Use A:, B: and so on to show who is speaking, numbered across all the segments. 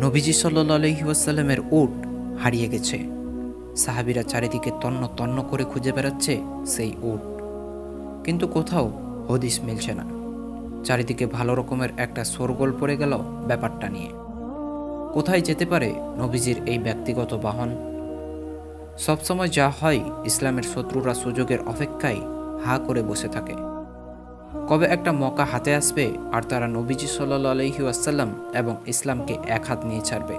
A: নবীজি সাল্লাল্লাহু আলাইহি ওয়াসাল্লামের উট হারিয়ে গেছে। সাহাবীরা চারিদিকে তন্ন তন্ন করে খুঁজে বেড়াচ্ছে সেই উট, কিন্তু কোথাও হদিস মিলছে না। চারিদিকে ভালো রকমের একটা শোরগোল পড়ে গেল ব্যাপারটা নিয়ে। কোথায় যেতে পারে নবীজির এই ব্যক্তিগত বাহন? সবসময় যা হয়, ইসলামের শত্রুরা সুযোগের অপেক্ষায় হা করে বসে থাকে। কবে একটা মক্কা হাতে আসবে আর তারা নবীজি সাল্লাল্লাহু আলাইহি ওয়াসাল্লাম এবং ইসলামকে এক হাত নিয়ে ছাড়বে।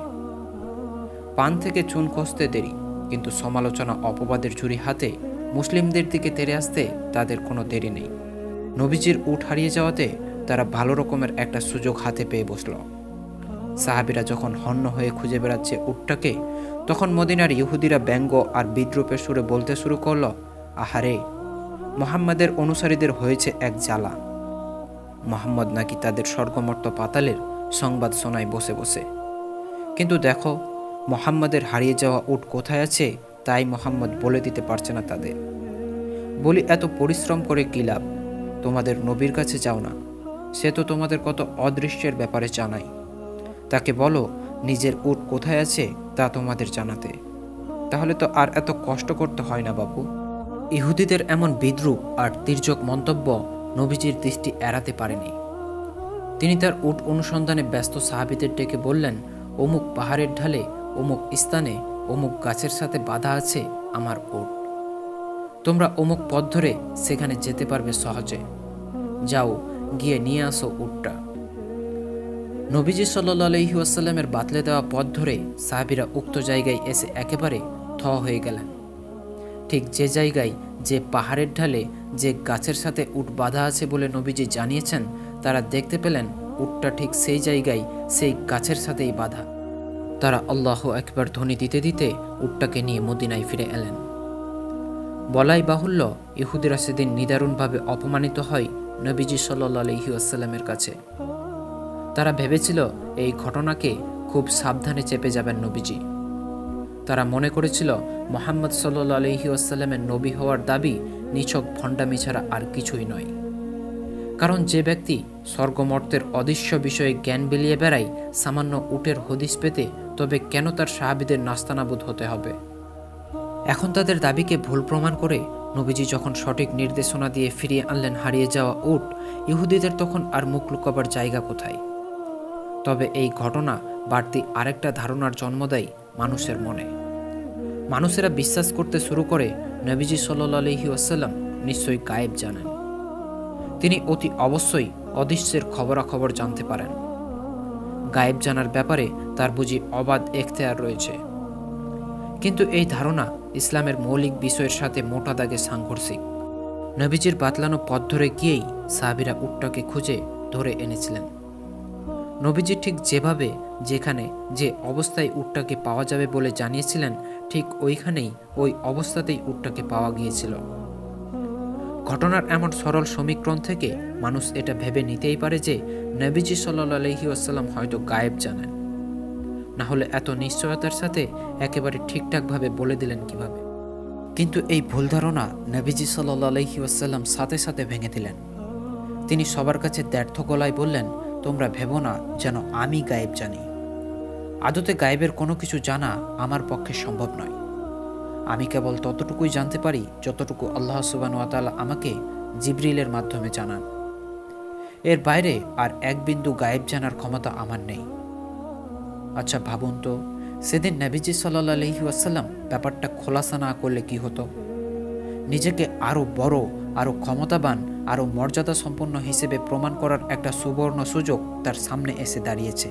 A: পান থেকে চুন খসতে দেরি, কিন্তু সমালোচনা অপবাদের ঝুড়ি হাতে মুসলিমদের দিকে তেড়ে আসতে তাদের কোনো দেরি নেই। নবীজির উট হারিয়ে যাওয়াতে তারা ভালো রকমের একটা সুযোগ হাতে পেয়ে বসল। সাহাবীরা যখন হন্য হয়ে খুঁজে বেড়াচ্ছে উটটাকে, তখন মদিনার ইহুদিরা ব্যঙ্গ আর বিদ্রূপের সুরে বলতে শুরু করল, আহারে, মুহাম্মাদের অনুসারীদের হয়েছে এক জ্বালা। মুহাম্মদ নাকি তাদের স্বর্গমর্ত পাতালের সংবাদ শোনায় বসে বসে। কিন্তু দেখো, মুহাম্মাদের হারিয়ে যাওয়া উট কোথায় আছে তাই মুহাম্মদ বলে দিতে পারছে না তাদের। বলি, এত পরিশ্রম করে কী লাভ? তোমাদের নবীর কাছে যাও না, সে তো তোমাদের কত অদৃশ্যের ব্যাপারে জানায়। তাকে বলো নিজের উট কোথায় আছে তা তোমাদের জানাতে, তাহলে তো আর এত কষ্ট করতে হয় না বাবু। ইহুদিদের এমন বিদ্রূপ আর তির্যক মন্তব্য নবীজির দৃষ্টি এড়াতে পারেনি। তিনি তার উট অনুসন্ধানে ব্যস্ত সাহাবীদের ডেকে বললেন, অমুক পাহাড়ের ঢালে অমুক স্থানে অমুক গাছের সাথে বাঁধা আছে আমার উট। তোমরা অমুক পথ ধরে সেখানে যেতে পারবে সহজে। যাও, গিয়ে নিয়ে আসো উটটা। নবীজি সাল্লাল্লাহু আলাইহি ওয়াসাল্লামের বাতলে দেওয়া পথ ধরে সাহাবীরা উক্ত জায়গায় এসে একেবারে থ হয়ে গেলেন। ঠিক যে জায়গায়, যে পাহাড়ের ঢালে যে গাছের সাথে উট বাঁধা আছে বলে নবীজি জানিয়েছেন, তারা দেখতে পেলেন উটটা ঠিক সেই জায়গায় সেই গাছের সাথেই বাঁধা। তারা আল্লাহু আকবার ধ্বনি দিতে দিতে উটটাকে নিয়ে মদিনায় ফিরে এলেন। বলাই বাহুল্য, ইহুদিরা সেদিন নিদারুণভাবে অপমানিত হয় নবীজি সাল্লাল্লাহু আলাইহি ওয়াসাল্লামের কাছে। তারা ভেবেছিল এই ঘটনাকে খুব সাবধানে চেপে যাবেন নবীজি। তারা মনে করেছিল মুহাম্মদ সাল্লাল্লাহু আলাইহি ওয়াসাল্লামের নবী হওয়ার দাবি নিছক ভণ্ডামি ছাড়া আর কিছুই নয়। কারণ যে ব্যক্তি স্বর্গমর্তের অদৃশ্য বিষয়ে জ্ঞান বিলিয়ে বেড়ায় সামান্য উটের হদিস পেতে, তবে কেন তার সাহাবীদের নাস্তানাবুদ হতে হবে? এখন তাদের দাবিকে ভুল প্রমাণ করে নবীজি যখন সঠিক নির্দেশনা দিয়ে ফিরিয়ে আনলেন হারিয়ে যাওয়া উট, ইহুদিদের তখন আর মুখ লুকাবার জায়গা কোথায়? তবে এই ঘটনা বাড়তি আরেকটা ধারণার জন্ম দেয় মানুষের মনে। মানুষেরা বিশ্বাস করতে শুরু করে নবীজি সাল্লাল্লাহু আলাইহি ওয়াসাল্লাম নিশ্চয়ই গায়েব জানেন। তিনি অতি অবশ্যই অদৃশ্যের খবরাখবর জানতে পারেন। গায়েব জানার ব্যাপারে তার বুঝি অবাধ এখতিয়ার রয়েছে। কিন্তু এই ধারণা ইসলামের মৌলিক বিষয়ের সাথে মোটা দাগে সাংঘর্ষিক। নবীজির বাতলানো পথ ধরে গিয়েই সাহাবীরা উটটাকে খুঁজে ধরে এনেছিলেন। নবীজি ঠিক যেভাবে, যেখানে, যে অবস্থায় উটটাকে পাওয়া যাবে বলে জানিয়েছিলেন, ঠিক ওইখানেই, ওই অবস্থাতেই উটটাকে পাওয়া গিয়েছিল। ঘটনার এমন সরল সমীকরণ থেকে মানুষ এটা ভেবে নিতেই পারে যে নবীজি সাল্লাল্লাহু আলাইহি ওয়াসাল্লাম হয়তো গায়েব জানেন। না হলে এত নিশ্চয়তার সাথে একেবারে ঠিকঠাকভাবে বলে দিলেন কিভাবে? কিন্তু এই ভুল ধারণা নবীজি সাল্লাল্লাহু আলাইহি ওয়াসাল্লাম সাথে সাথে ভেঙে দিলেন। তিনি সবার কাছে দ্ব্যর্থ গলায় বললেন, তোমরা ভেবো না যেন আমি গায়েব জানি। আদতে গায়েবের কোনো কিছু জানা আমার পক্ষে সম্ভব নয়। আমি কেবল ততটুকুই জানতে পারি যতটুকু আল্লাহ সুবহানাহু ওয়া তাআলা আমাকে জিবরিলের মাধ্যমে জানান। এর বাইরে আর এক বিন্দু গায়েব জানার ক্ষমতা আমার নেই। আচ্ছা ভাবুন তো, সেদিন নবীজি সাল্লাল্লাহু আলাইহি ওয়াসাল্লাম ব্যাপারটা খোলাসা না করলে কি হতো? নিজেকে আরও বড়, আরও ক্ষমতাবান, আরও মর্যাদা সম্পন্ন হিসেবে প্রমাণ করার একটা সুবর্ণ সুযোগ তার সামনে এসে দাঁড়িয়েছে।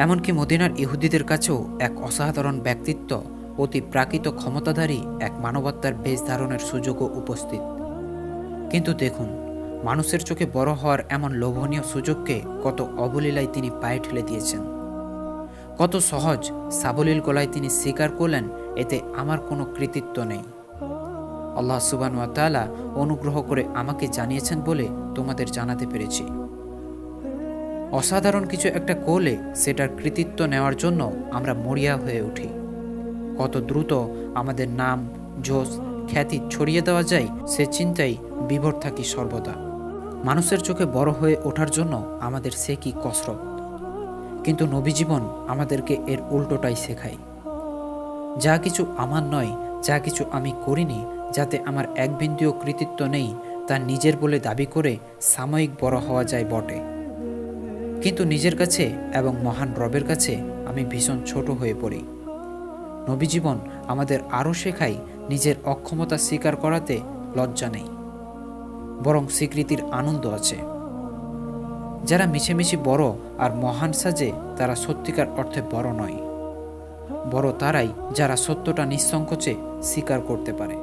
A: এমনকি মদিনার ইহুদিদের কাছেও এক অসাধারণ ব্যক্তিত্ব, অতি প্রাকৃত ক্ষমতাধারী এক মানবতার বেশ ধারণের সুযোগও উপস্থিত। কিন্তু দেখুন, মানুষের চোখে বড় হওয়ার এমন লোভনীয় সুযোগকে কত অবলীলায় তিনি পায়ে ঠেলে দিয়েছেন। কত সহজ সাবলীল গলায় তিনি স্বীকার করলেন, এতে আমার কোনো কৃতিত্ব নেই। আল্লাহ সুবহানাহু ওয়া তাআলা অনুগ্রহ করে আমাকে জানিয়েছেন বলে তোমাদের জানাতে পেরেছি। অসাধারণ কিছু একটা করলে সেটার কৃতিত্ব নেওয়ার জন্য আমরা মরিয়া হয়ে উঠি। কত দ্রুত আমাদের নাম, যশ, খ্যাতি ছড়িয়ে দেওয়া যায় সে চিন্তায় বিভোর থাকি সর্বদা। মানুষের চোখে বড় হয়ে ওঠার জন্য আমাদের সে কি কসরত। কিন্তু নবী জীবন আমাদেরকে এর উল্টোটাই শেখায়। যা কিছু আমার নয়, যা কিছু আমি করিনি, যাতে আমার এক বিন্দুও কৃতিত্ব নেই, তা নিজের বলে দাবি করে সাময়িক বড় হওয়া যায় বটে, কিন্তু নিজের কাছে এবং মহান রবের কাছে আমি ভীষণ ছোট হয়ে পড়ি। নবী জীবন আমাদের আরও শেখায় নিজের অক্ষমতা স্বীকার করাতে লজ্জা নেই, বরং স্বীকৃতির আনন্দ আছে। যারা মিছেমিছি বড় আর মহান সাজে তারা সত্যিকার অর্থে বড় নয়, বড় তারাই যারা সত্যটা নিঃসংকোচে স্বীকার করতে পারে।